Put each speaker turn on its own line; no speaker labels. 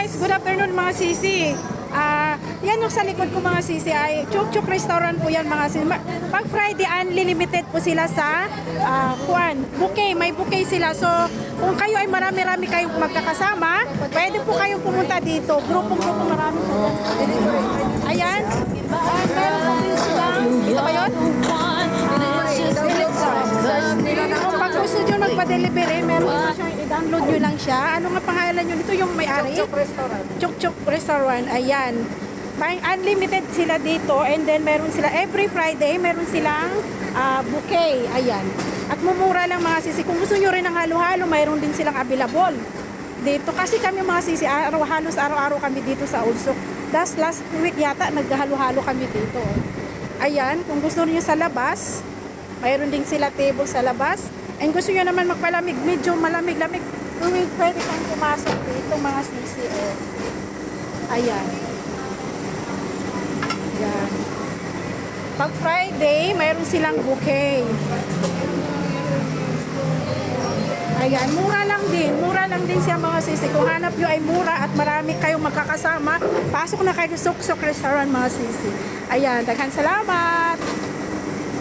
guys, good afternoon mga sisi. Yan yung sa likod ko mga sisi ay Chuk Chuk Restaurant po yan mga sisi. Pag Friday unlimited po sila sa bouquet, may bouquet sila. So kung kayo ay marami-rami kayong magkakasama, pwede po kayong pumunta dito. Grupong-grupo marami po. Ayan. Meron po din silang, ito ba yun? Kung pag gusto nyo magpa-delivery, meron po siyang i-download nyo lang siya. Ano nga pangalan nyo dito? Yung may-ari?
Chuk Chuk Restaurant.
Chuk Chuk Restaurant. Ayan. May unlimited sila dito and then meron sila every Friday, meron silang bouquet. Ayan. At mumura lang mga sisi. Kung gusto nyo rin ng halo-halo, mayroon din silang available dito. Kasi kami mga sisi, halos araw-araw kami dito sa Ulsok. Last week yata, naghalo-halo kami dito. Ayan. Kung gusto niyo sa labas, mayroon din sila table sa labas. And gusto nyo naman magpalamig, medyo malamig-lamig, pwede kang pumasok dito mga sisi. Ayan. Ayan. Pag Friday, mayroon silang bouquet. Ayan, mura lang din siya mga sisi. Kung hanap nyo ay mura at marami kayong magkakasama, pasok na kayo sa Chuk Chuk Restaurant mga sisi. Ayan, daghan salamat!